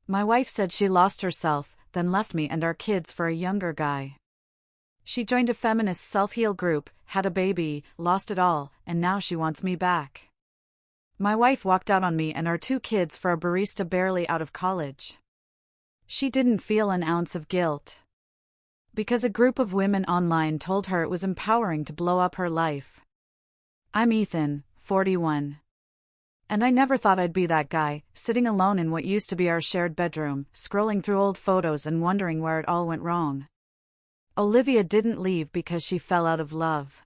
My wife said she lost herself, then left me and our kids for a younger guy. She joined a feminist self-heal group, had a baby, lost it all, and now she wants me back. My wife walked out on me and our 2 kids for a barista barely out of college. She didn't feel an ounce of guilt. Because a group of women online told her it was empowering to blow up her life. I'm Ethan, 41. And I never thought I'd be that guy, sitting alone in what used to be our shared bedroom, scrolling through old photos and wondering where it all went wrong. Olivia didn't leave because she fell out of love.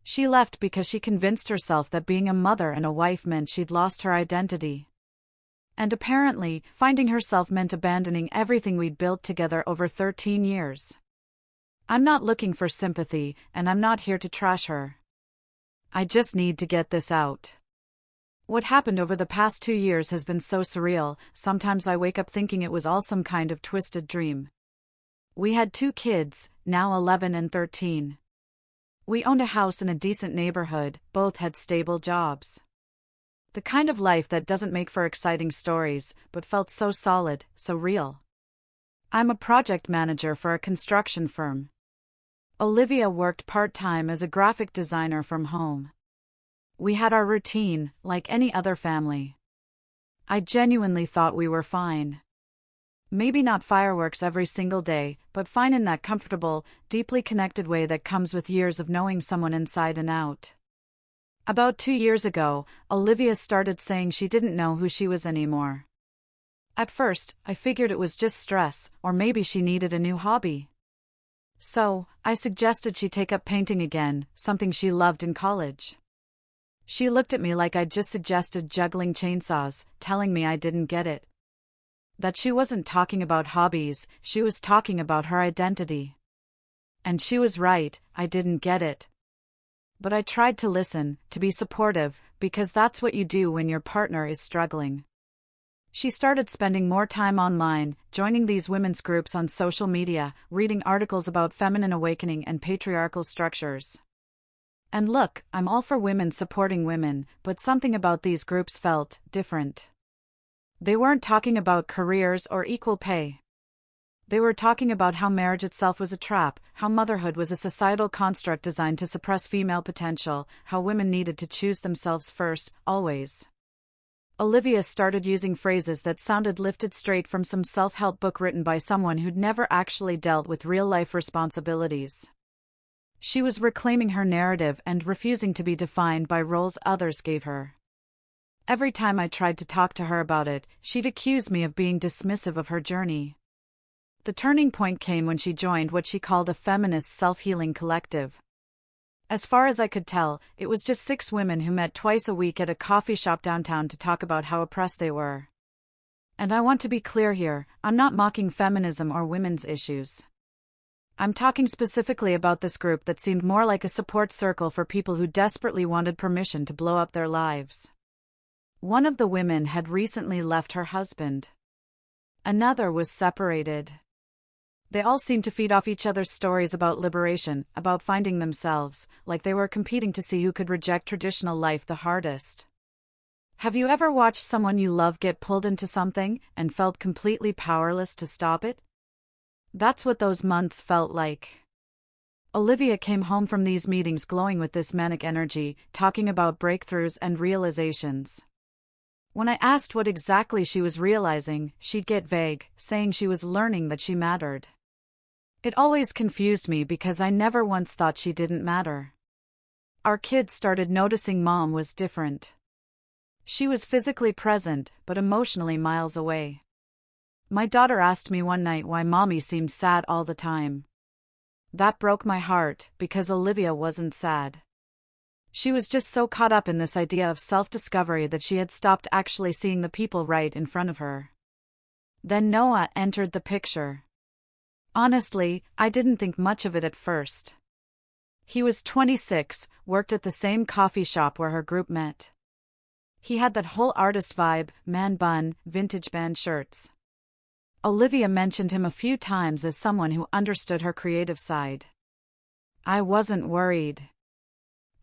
She left because she convinced herself that being a mother and a wife meant she'd lost her identity. And apparently, finding herself meant abandoning everything we'd built together over 13 years. I'm not looking for sympathy, and I'm not here to trash her. I just need to get this out. What happened over the past 2 years has been so surreal, sometimes I wake up thinking it was all some kind of twisted dream. We had 2 kids, now 11 and 13. We owned a house in a decent neighborhood, both had stable jobs. The kind of life that doesn't make for exciting stories, but felt so solid, so real. I'm a project manager for a construction firm. Olivia worked part-time as a graphic designer from home. We had our routine, like any other family. I genuinely thought we were fine. Maybe not fireworks every single day, but fine in that comfortable, deeply connected way that comes with years of knowing someone inside and out. About 2 years ago, Olivia started saying she didn't know who she was anymore. At first, I figured it was just stress, or maybe she needed a new hobby. So, I suggested she take up painting again, something she loved in college. She looked at me like I'd just suggested juggling chainsaws, telling me I didn't get it. That she wasn't talking about hobbies, she was talking about her identity. And she was right, I didn't get it. But I tried to listen, to be supportive, because that's what you do when your partner is struggling. She started spending more time online, joining these women's groups on social media, reading articles about feminine awakening and patriarchal structures. And look, I'm all for women supporting women, but something about these groups felt different. They weren't talking about careers or equal pay. They were talking about how marriage itself was a trap, how motherhood was a societal construct designed to suppress female potential, how women needed to choose themselves first, always. Olivia started using phrases that sounded lifted straight from some self-help book written by someone who'd never actually dealt with real-life responsibilities. She was reclaiming her narrative and refusing to be defined by roles others gave her. Every time I tried to talk to her about it, she'd accuse me of being dismissive of her journey. The turning point came when she joined what she called a feminist self-healing collective. As far as I could tell, it was just 6 women who met twice a week at a coffee shop downtown to talk about how oppressed they were. And I want to be clear here, I'm not mocking feminism or women's issues. I'm talking specifically about this group that seemed more like a support circle for people who desperately wanted permission to blow up their lives. One of the women had recently left her husband. Another was separated. They all seemed to feed off each other's stories about liberation, about finding themselves, like they were competing to see who could reject traditional life the hardest. Have you ever watched someone you love get pulled into something, and felt completely powerless to stop it? That's what those months felt like. Olivia came home from these meetings glowing with this manic energy, talking about breakthroughs and realizations. When I asked what exactly she was realizing, she'd get vague, saying she was learning that she mattered. It always confused me because I never once thought she didn't matter. Our kids started noticing Mom was different. She was physically present, but emotionally miles away. My daughter asked me one night why Mommy seemed sad all the time. That broke my heart, because Olivia wasn't sad. She was just so caught up in this idea of self-discovery that she had stopped actually seeing the people right in front of her. Then Noah entered the picture. Honestly, I didn't think much of it at first. He was 26, worked at the same coffee shop where her group met. He had that whole artist vibe, man bun, vintage band shirts. Olivia mentioned him a few times as someone who understood her creative side. I wasn't worried.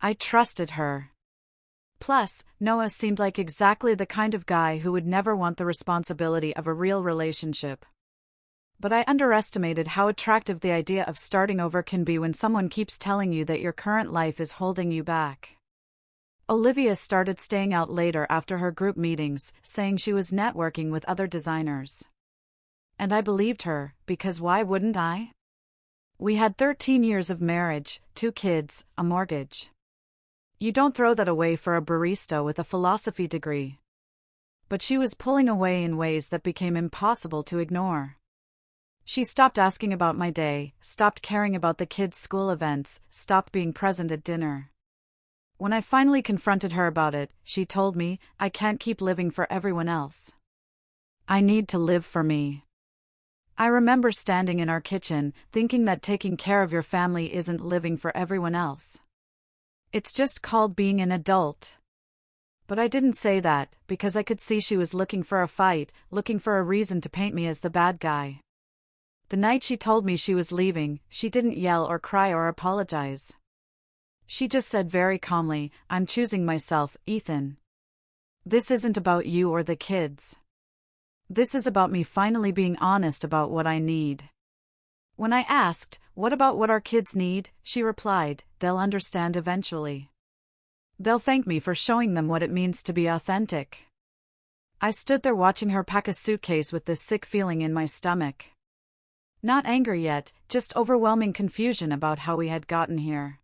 I trusted her. Plus, Noah seemed like exactly the kind of guy who would never want the responsibility of a real relationship. But I underestimated how attractive the idea of starting over can be when someone keeps telling you that your current life is holding you back. Olivia started staying out later after her group meetings, saying she was networking with other designers. And I believed her, because why wouldn't I? We had 13 years of marriage, 2 kids, a mortgage. You don't throw that away for a barista with a philosophy degree. But she was pulling away in ways that became impossible to ignore. She stopped asking about my day, stopped caring about the kids' school events, stopped being present at dinner. When I finally confronted her about it, she told me, I can't keep living for everyone else. I need to live for me. I remember standing in our kitchen, thinking that taking care of your family isn't living for everyone else. It's just called being an adult. But I didn't say that, because I could see she was looking for a fight, looking for a reason to paint me as the bad guy. The night she told me she was leaving, she didn't yell or cry or apologize. She just said very calmly, I'm choosing myself, Ethan. This isn't about you or the kids. This is about me finally being honest about what I need. When I asked, what about what our kids need, she replied, they'll understand eventually. They'll thank me for showing them what it means to be authentic. I stood there watching her pack a suitcase with this sick feeling in my stomach. Not anger yet, just overwhelming confusion about how we had gotten here.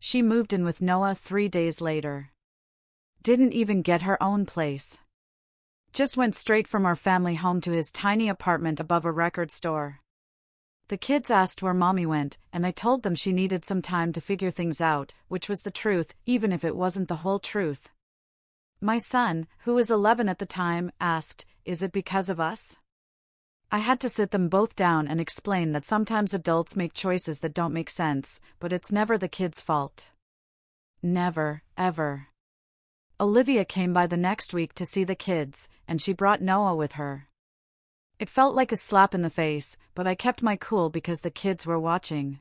She moved in with Noah 3 days later. Didn't even get her own place. Just went straight from our family home to his tiny apartment above a record store. The kids asked where Mommy went, and I told them she needed some time to figure things out, which was the truth, even if it wasn't the whole truth. My son, who was 11 at the time, asked, is it because of us? I had to sit them both down and explain that sometimes adults make choices that don't make sense, but it's never the kids' fault. Never, ever. Olivia came by the next week to see the kids, and she brought Noah with her. It felt like a slap in the face, but I kept my cool because the kids were watching.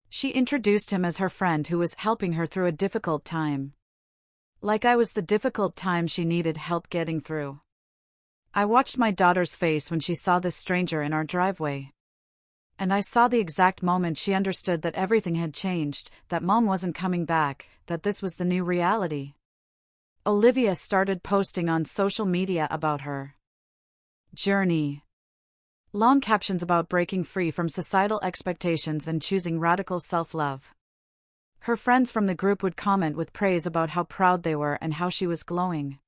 She introduced him as her friend who was helping her through a difficult time. Like I was the difficult time she needed help getting through. I watched my daughter's face when she saw this stranger in our driveway. And I saw the exact moment she understood that everything had changed, that Mom wasn't coming back, that this was the new reality. Olivia started posting on social media about her journey. Long captions about breaking free from societal expectations and choosing radical self-love. Her friends from the group would comment with praise about how proud they were and how she was glowing.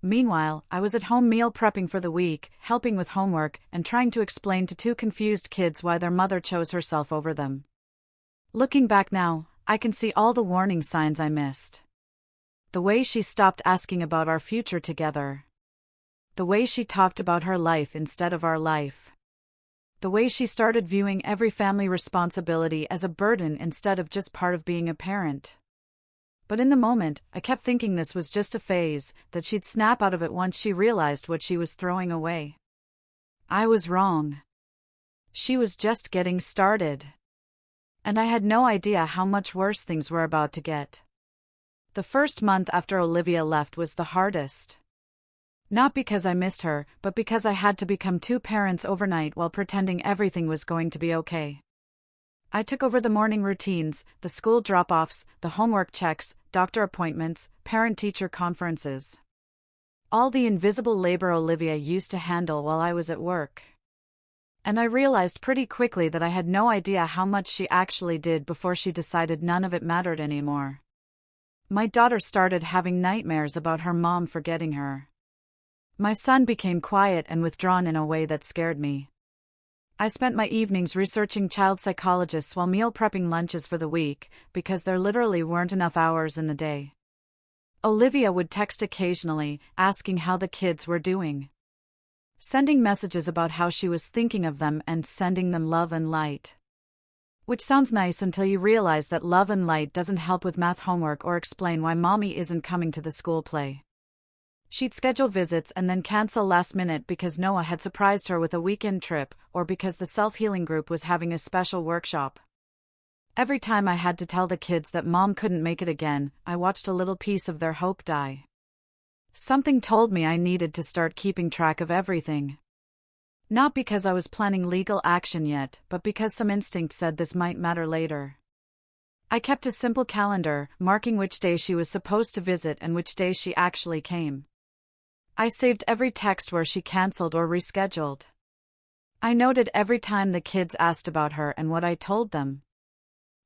Meanwhile, I was at home meal prepping for the week, helping with homework, and trying to explain to 2 confused kids why their mother chose herself over them. Looking back now, I can see all the warning signs I missed. The way she stopped asking about our future together. The way she talked about her life instead of our life. The way she started viewing every family responsibility as a burden instead of just part of being a parent. But in the moment, I kept thinking this was just a phase, that she'd snap out of it once she realized what she was throwing away. I was wrong. She was just getting started. And I had no idea how much worse things were about to get. The first month after Olivia left was the hardest. Not because I missed her, but because I had to become 2 parents overnight while pretending everything was going to be okay. I took over the morning routines, the school drop-offs, the homework checks, doctor appointments, parent-teacher conferences. All the invisible labor Olivia used to handle while I was at work. And I realized pretty quickly that I had no idea how much she actually did before she decided none of it mattered anymore. My daughter started having nightmares about her mom forgetting her. My son became quiet and withdrawn in a way that scared me. I spent my evenings researching child psychologists while meal prepping lunches for the week, because there literally weren't enough hours in the day. Olivia would text occasionally, asking how the kids were doing. Sending messages about how she was thinking of them and sending them love and light. Which sounds nice until you realize that love and light doesn't help with math homework or explain why Mommy isn't coming to the school play. She'd schedule visits and then cancel last minute because Noah had surprised her with a weekend trip, or because the self-healing group was having a special workshop. Every time I had to tell the kids that mom couldn't make it again, I watched a little piece of their hope die. Something told me I needed to start keeping track of everything. Not because I was planning legal action yet, but because some instinct said this might matter later. I kept a simple calendar, marking which day she was supposed to visit and which day she actually came. I saved every text where she canceled or rescheduled. I noted every time the kids asked about her and what I told them.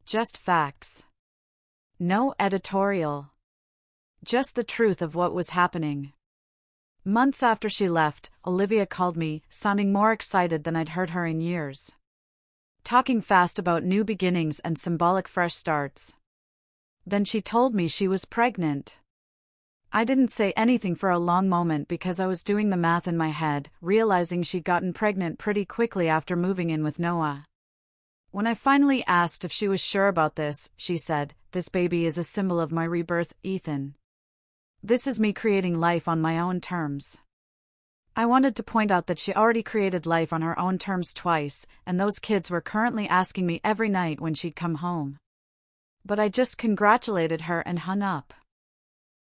Just facts. No editorial. Just the truth of what was happening. Months after she left, Olivia called me, sounding more excited than I'd heard her in years. Talking fast about new beginnings and symbolic fresh starts. Then she told me she was pregnant. I didn't say anything for a long moment because I was doing the math in my head, realizing she'd gotten pregnant pretty quickly after moving in with Noah. When I finally asked if she was sure about this, she said, "This baby is a symbol of my rebirth, Ethan. This is me creating life on my own terms." I wanted to point out that she already created life on her own terms twice, and those kids were currently asking me every night when she'd come home. But I just congratulated her and hung up.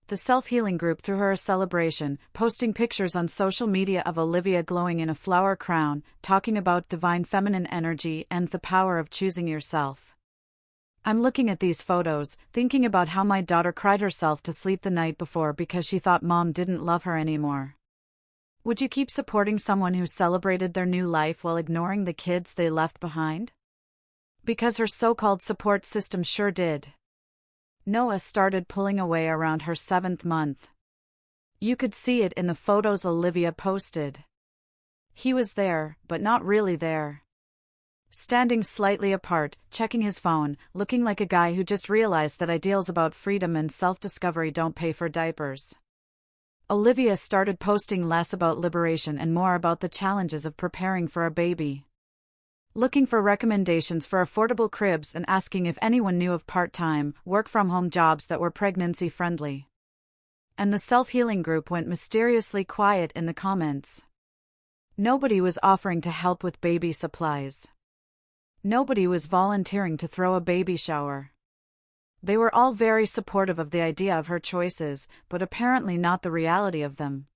The self-healing group threw her a celebration, posting pictures on social media of Olivia glowing in a flower crown, talking about divine feminine energy and the power of choosing yourself. I'm looking at these photos, thinking about how my daughter cried herself to sleep the night before because she thought mom didn't love her anymore. Would you keep supporting someone who celebrated their new life while ignoring the kids they left behind? Because her so-called support system sure did. Noah started pulling away around her 7th month. You could see it in the photos Olivia posted. He was there, but not really there. Standing slightly apart, checking his phone, looking like a guy who just realized that ideals about freedom and self-discovery don't pay for diapers. Olivia started posting less about liberation and more about the challenges of preparing for a baby. Looking for recommendations for affordable cribs and asking if anyone knew of part-time, work-from-home jobs that were pregnancy-friendly. And the self-healing group went mysteriously quiet in the comments. Nobody was offering to help with baby supplies. Nobody was volunteering to throw a baby shower. They were all very supportive of the idea of her choices, but apparently not the reality of them.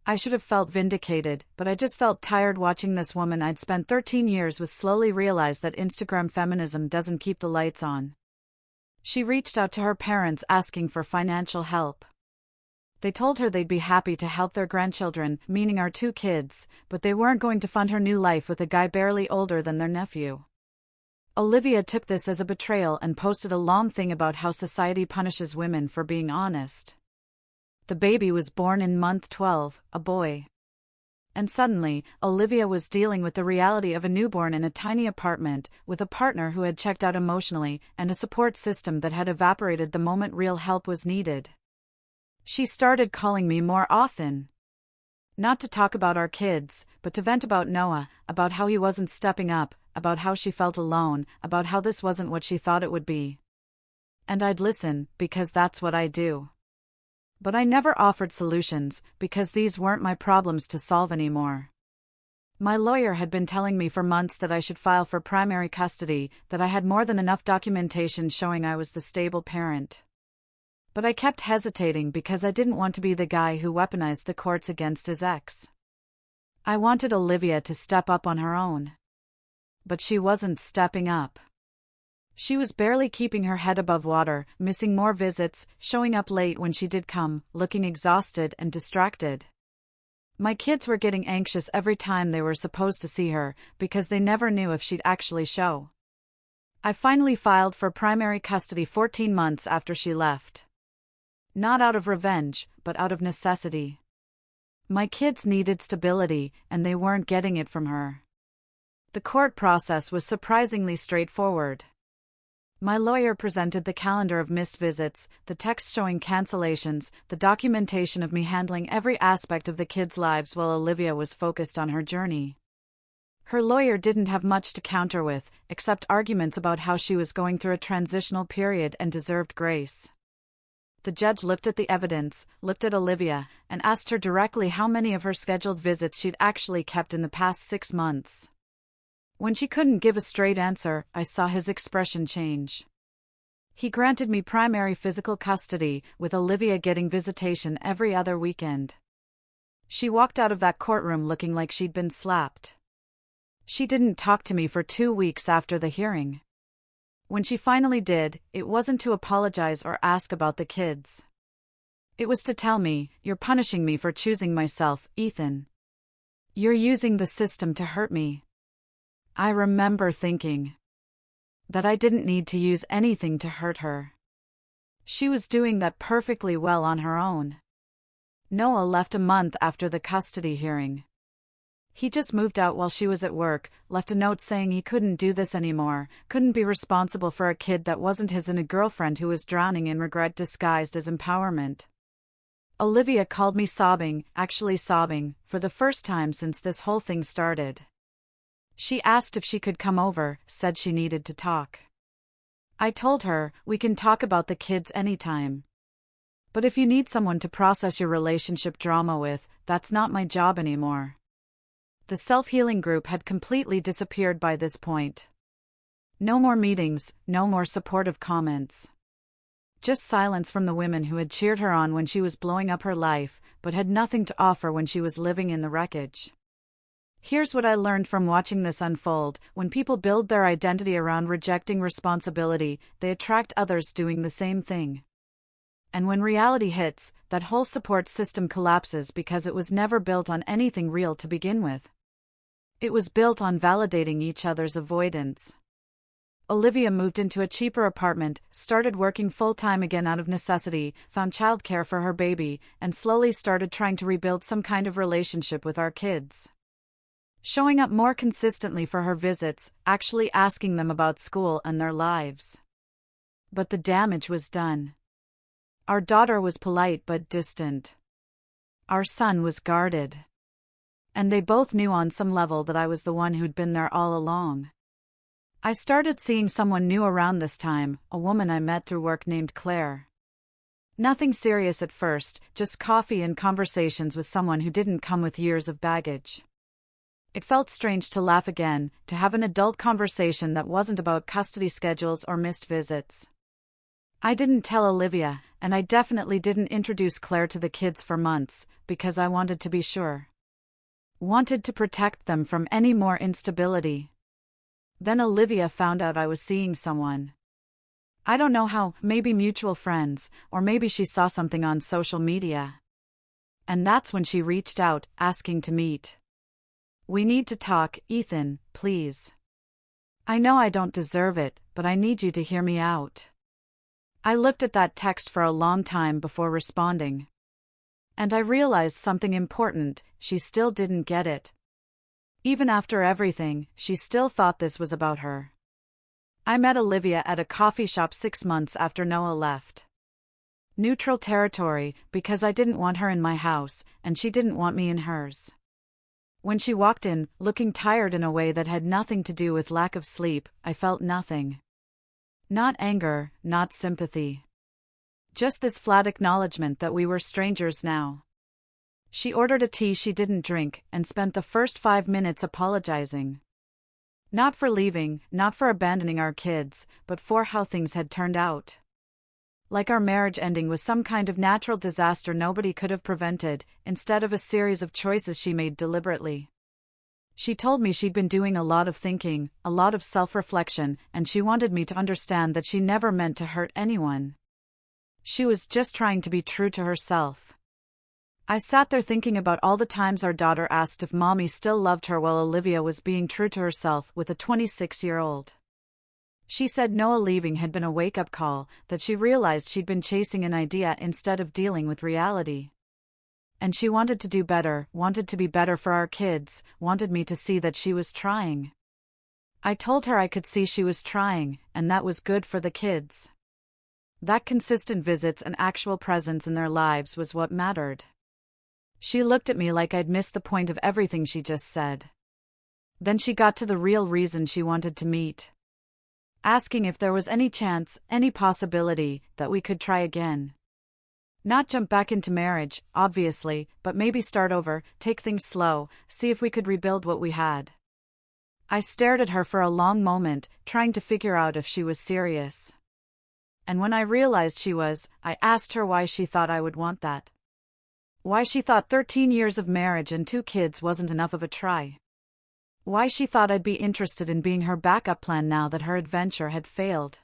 I should have felt vindicated, but I just felt tired watching this woman I'd spent 13 years with slowly realize that Instagram feminism doesn't keep the lights on. She reached out to her parents asking for financial help. They told her they'd be happy to help their grandchildren, meaning our 2 kids, but they weren't going to fund her new life with a guy barely older than their nephew. Olivia took this as a betrayal and posted a long thing about how society punishes women for being honest. The baby was born in month 12, a boy. And suddenly, Olivia was dealing with the reality of a newborn in a tiny apartment, with a partner who had checked out emotionally, and a support system that had evaporated the moment real help was needed. She started calling me more often. Not to talk about our kids, but to vent about Noah, about how he wasn't stepping up, about how she felt alone, about how this wasn't what she thought it would be. And I'd listen, because that's what I do. But I never offered solutions, because these weren't my problems to solve anymore. My lawyer had been telling me for months that I should file for primary custody, that I had more than enough documentation showing I was the stable parent. But I kept hesitating because I didn't want to be the guy who weaponized the courts against his ex. I wanted Olivia to step up on her own. But she wasn't stepping up. She was barely keeping her head above water, missing more visits, showing up late when she did come, looking exhausted and distracted. My kids were getting anxious every time they were supposed to see her, because they never knew if she'd actually show. I finally filed for primary custody 14 months after she left. Not out of revenge, but out of necessity. My kids needed stability, and they weren't getting it from her. The court process was surprisingly straightforward. My lawyer presented the calendar of missed visits, the text showing cancellations, the documentation of me handling every aspect of the kids' lives while Olivia was focused on her journey. Her lawyer didn't have much to counter with, except arguments about how she was going through a transitional period and deserved grace. The judge looked at the evidence, looked at Olivia, and asked her directly how many of her scheduled visits she'd actually kept in the past 6 months. When she couldn't give a straight answer, I saw his expression change. He granted me primary physical custody, with Olivia getting visitation every other weekend. She walked out of that courtroom looking like she'd been slapped. She didn't talk to me for 2 weeks after the hearing. When she finally did, it wasn't to apologize or ask about the kids. It was to tell me, "You're punishing me for choosing myself, Ethan. You're using the system to hurt me." I remember thinking that I didn't need to use anything to hurt her. She was doing that perfectly well on her own. Noah left a month after the custody hearing. He just moved out while she was at work, left a note saying he couldn't do this anymore, couldn't be responsible for a kid that wasn't his and a girlfriend who was drowning in regret disguised as empowerment. Olivia called me sobbing, actually sobbing, for the first time since this whole thing started. She asked if she could come over, said she needed to talk. I told her, "We can talk about the kids anytime. But if you need someone to process your relationship drama with, that's not my job anymore." The self-healing group had completely disappeared by this point. No more meetings, no more supportive comments. Just silence from the women who had cheered her on when she was blowing up her life, but had nothing to offer when she was living in the wreckage. Here's what I learned from watching this unfold: when people build their identity around rejecting responsibility, they attract others doing the same thing. And when reality hits, that whole support system collapses because it was never built on anything real to begin with. It was built on validating each other's avoidance. Olivia moved into a cheaper apartment, started working full-time again out of necessity, found childcare for her baby, and slowly started trying to rebuild some kind of relationship with our kids. Showing up more consistently for her visits, actually asking them about school and their lives. But the damage was done. Our daughter was polite but distant. Our son was guarded. And they both knew on some level that I was the one who'd been there all along. I started seeing someone new around this time, a woman I met through work named Claire. Nothing serious at first, just coffee and conversations with someone who didn't come with years of baggage. It felt strange to laugh again, to have an adult conversation that wasn't about custody schedules or missed visits. I didn't tell Olivia, and I definitely didn't introduce Claire to the kids for months, because I wanted to be sure. Wanted to protect them from any more instability. Then Olivia found out I was seeing someone. I don't know how, maybe mutual friends, or maybe she saw something on social media. And that's when she reached out, asking to meet. "We need to talk, Ethan, please. I know I don't deserve it, but I need you to hear me out." I looked at that text for a long time before responding. And I realized something important: she still didn't get it. Even after everything, she still thought this was about her. I met Olivia at a coffee shop 6 months after Noah left. Neutral territory, because I didn't want her in my house, and she didn't want me in hers. When she walked in, looking tired in a way that had nothing to do with lack of sleep, I felt nothing. Not anger, not sympathy. Just this flat acknowledgement that we were strangers now. She ordered a tea she didn't drink, and spent the first 5 minutes apologizing. Not for leaving, not for abandoning our kids, but for how things had turned out. Like our marriage ending was some kind of natural disaster nobody could have prevented, instead of a series of choices she made deliberately. She told me she'd been doing a lot of thinking, a lot of self-reflection, and she wanted me to understand that she never meant to hurt anyone. She was just trying to be true to herself. I sat there thinking about all the times our daughter asked if mommy still loved her while Olivia was being true to herself with a 26-year-old. She said Noah leaving had been a wake-up call, that she realized she'd been chasing an idea instead of dealing with reality. And she wanted to do better, wanted to be better for our kids, wanted me to see that she was trying. I told her I could see she was trying, and that was good for the kids. That consistent visits and actual presence in their lives was what mattered. She looked at me like I'd missed the point of everything she just said. Then she got to the real reason she wanted to meet. Asking if there was any chance, any possibility, that we could try again. Not jump back into marriage, obviously, but maybe start over, take things slow, see if we could rebuild what we had. I stared at her for a long moment, trying to figure out if she was serious. And when I realized she was, I asked her why she thought I would want that. Why she thought 13 years of marriage and 2 kids wasn't enough of a try. Why she thought I'd be interested in being her backup plan now that her adventure had failed.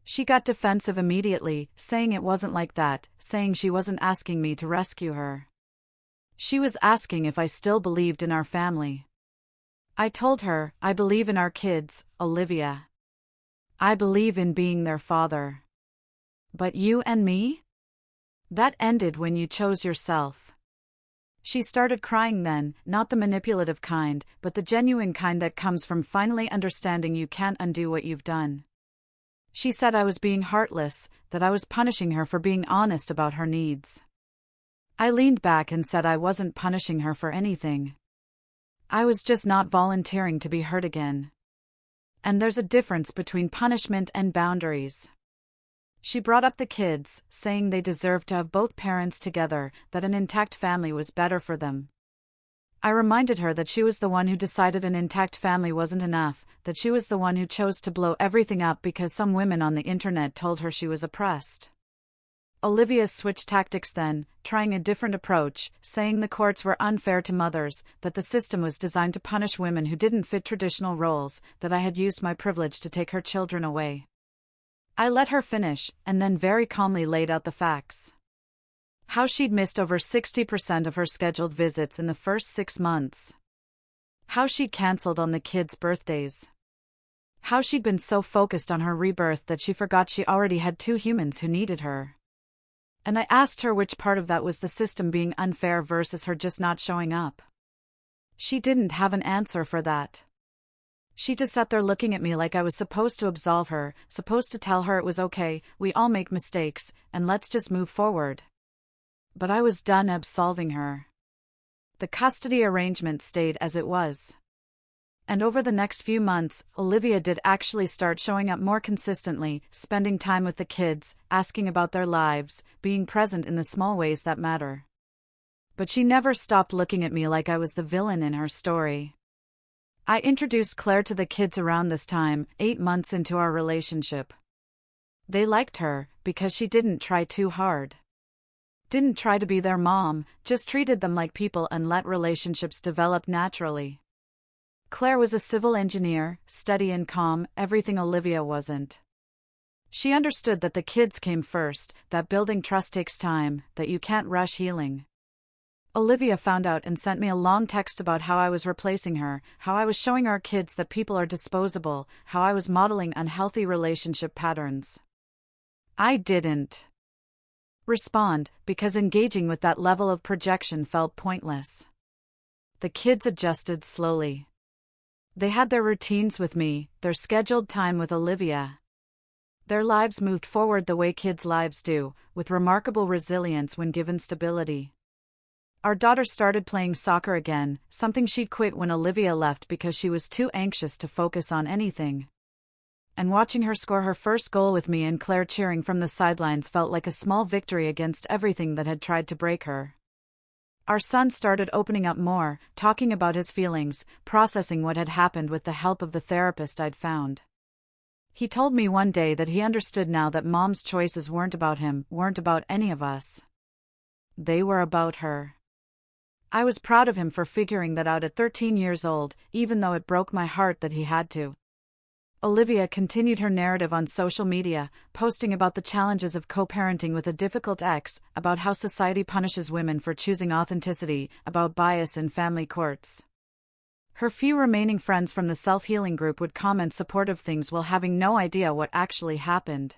She got defensive immediately, saying it wasn't like that, saying she wasn't asking me to rescue her. She was asking if I still believed in our family. I told her, I believe in our kids, Olivia. I believe in being their father. But you and me? That ended when you chose yourself. She started crying then, not the manipulative kind, but the genuine kind that comes from finally understanding you can't undo what you've done. She said I was being heartless, that I was punishing her for being honest about her needs. I leaned back and said I wasn't punishing her for anything. I was just not volunteering to be hurt again. And there's a difference between punishment and boundaries. She brought up the kids, saying they deserved to have both parents together, that an intact family was better for them. I reminded her that she was the one who decided an intact family wasn't enough, that she was the one who chose to blow everything up because some women on the internet told her she was oppressed. Olivia switched tactics then, trying a different approach, saying the courts were unfair to mothers, that the system was designed to punish women who didn't fit traditional roles, that I had used my privilege to take her children away. I let her finish, and then very calmly laid out the facts. How she'd missed over 60% of her scheduled visits in the first 6 months. How she'd cancelled on the kids' birthdays. How she'd been so focused on her rebirth that she forgot she already had 2 humans who needed her. And I asked her which part of that was the system being unfair versus her just not showing up. She didn't have an answer for that. She just sat there looking at me like I was supposed to absolve her, supposed to tell her it was okay, we all make mistakes, and let's just move forward. But I was done absolving her. The custody arrangement stayed as it was. And over the next few months, Olivia did actually start showing up more consistently, spending time with the kids, asking about their lives, being present in the small ways that matter. But she never stopped looking at me like I was the villain in her story. I introduced Claire to the kids around this time, 8 months into our relationship. They liked her, because she didn't try too hard. Didn't try to be their mom, just treated them like people and let relationships develop naturally. Claire was a civil engineer, steady and calm, everything Olivia wasn't. She understood that the kids came first, that building trust takes time, that you can't rush healing. Olivia found out and sent me a long text about how I was replacing her, how I was showing our kids that people are disposable, how I was modeling unhealthy relationship patterns. I didn't respond, because engaging with that level of projection felt pointless. The kids adjusted slowly. They had their routines with me, their scheduled time with Olivia. Their lives moved forward the way kids' lives do, with remarkable resilience when given stability. Our daughter started playing soccer again, something she'd quit when Olivia left because she was too anxious to focus on anything. And watching her score her first goal with me and Claire cheering from the sidelines felt like a small victory against everything that had tried to break her. Our son started opening up more, talking about his feelings, processing what had happened with the help of the therapist I'd found. He told me one day that he understood now that Mom's choices weren't about him, weren't about any of us. They were about her. I was proud of him for figuring that out at 13 years old, even though it broke my heart that he had to. Olivia continued her narrative on social media, posting about the challenges of co-parenting with a difficult ex, about how society punishes women for choosing authenticity, about bias in family courts. Her few remaining friends from the self-healing group would comment supportive things while having no idea what actually happened.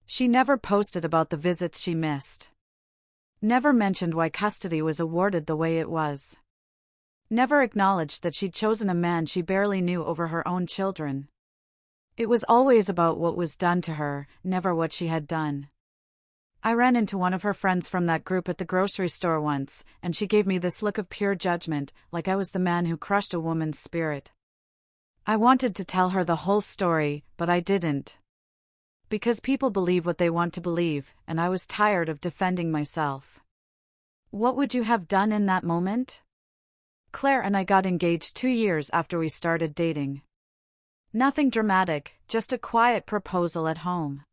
She never posted about the visits she missed. Never mentioned why custody was awarded the way it was. Never acknowledged that she'd chosen a man she barely knew over her own children. It was always about what was done to her, never what she had done. I ran into one of her friends from that group at the grocery store once, and she gave me this look of pure judgment, like I was the man who crushed a woman's spirit. I wanted to tell her the whole story, but I didn't. Because people believe what they want to believe, and I was tired of defending myself. What would you have done in that moment? Claire and I got engaged 2 years after we started dating. Nothing dramatic, just a quiet proposal at home.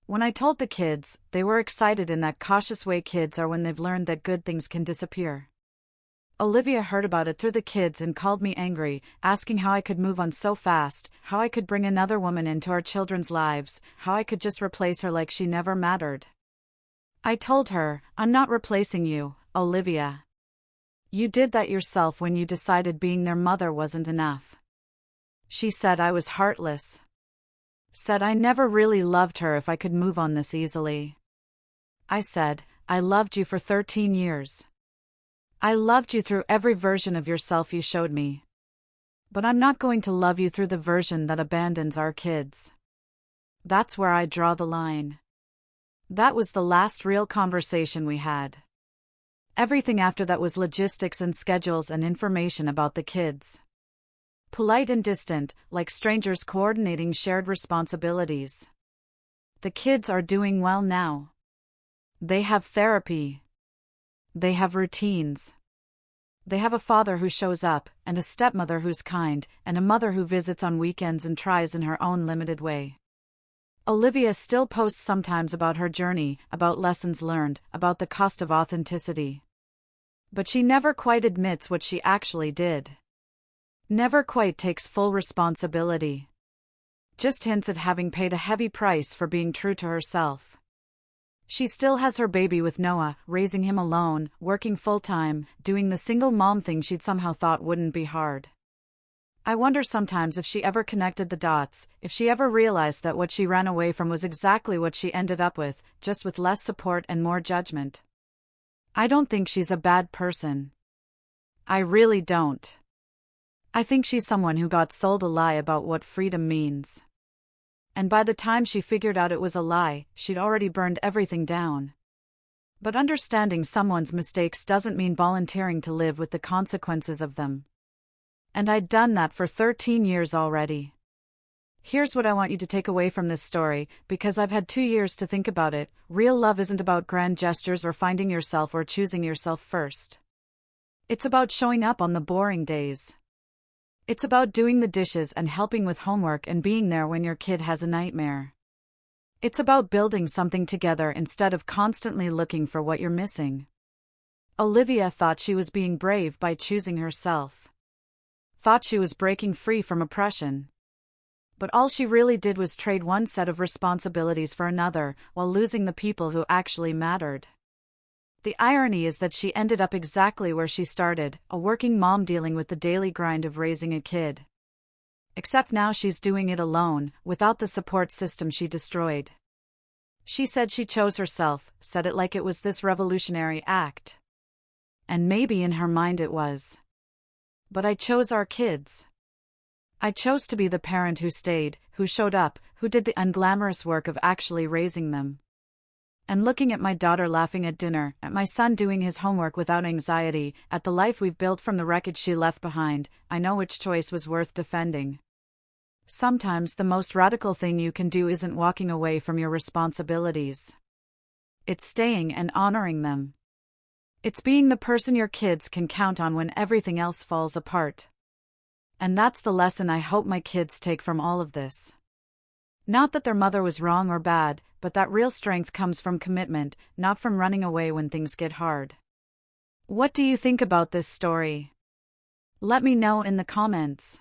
When I told the kids, they were excited in that cautious way kids are when they've learned that good things can disappear. Olivia heard about it through the kids and called me angry, asking how I could move on so fast, how I could bring another woman into our children's lives, how I could just replace her like she never mattered. I told her, I'm not replacing you, Olivia. You did that yourself when you decided being their mother wasn't enough. She said I was heartless. Said I never really loved her if I could move on this easily. I said, I loved you for 13 years. I loved you through every version of yourself you showed me. But I'm not going to love you through the version that abandons our kids. That's where I draw the line. That was the last real conversation we had. Everything after that was logistics and schedules and information about the kids. Polite and distant, like strangers coordinating shared responsibilities. The kids are doing well now. They have therapy. They have routines. They have a father who shows up, and a stepmother who's kind, and a mother who visits on weekends and tries in her own limited way. Olivia still posts sometimes about her journey, about lessons learned, about the cost of authenticity. But she never quite admits what she actually did. Never quite takes full responsibility. Just hints at having paid a heavy price for being true to herself. She still has her baby with Noah, raising him alone, working full-time, doing the single mom thing she'd somehow thought wouldn't be hard. I wonder sometimes if she ever connected the dots, if she ever realized that what she ran away from was exactly what she ended up with, just with less support and more judgment. I don't think she's a bad person. I really don't. I think she's someone who got sold a lie about what freedom means. And by the time she figured out it was a lie, she'd already burned everything down. But understanding someone's mistakes doesn't mean volunteering to live with the consequences of them. And I'd done that for 13 years already. Here's what I want you to take away from this story, because I've had 2 years to think about it. Real love isn't about grand gestures or finding yourself or choosing yourself first. It's about showing up on the boring days. It's about doing the dishes and helping with homework and being there when your kid has a nightmare. It's about building something together instead of constantly looking for what you're missing. Olivia thought she was being brave by choosing herself. Thought she was breaking free from oppression. But all she really did was trade one set of responsibilities for another, while losing the people who actually mattered. The irony is that she ended up exactly where she started, a working mom dealing with the daily grind of raising a kid. Except now she's doing it alone, without the support system she destroyed. She said she chose herself, said it like it was this revolutionary act. And maybe in her mind it was. But I chose our kids. I chose to be the parent who stayed, who showed up, who did the unglamorous work of actually raising them. And looking at my daughter laughing at dinner, at my son doing his homework without anxiety, at the life we've built from the wreckage she left behind, I know which choice was worth defending. Sometimes the most radical thing you can do isn't walking away from your responsibilities. It's staying and honoring them. It's being the person your kids can count on when everything else falls apart. And that's the lesson I hope my kids take from all of this. Not that their mother was wrong or bad, but that real strength comes from commitment, not from running away when things get hard. What do you think about this story? Let me know in the comments.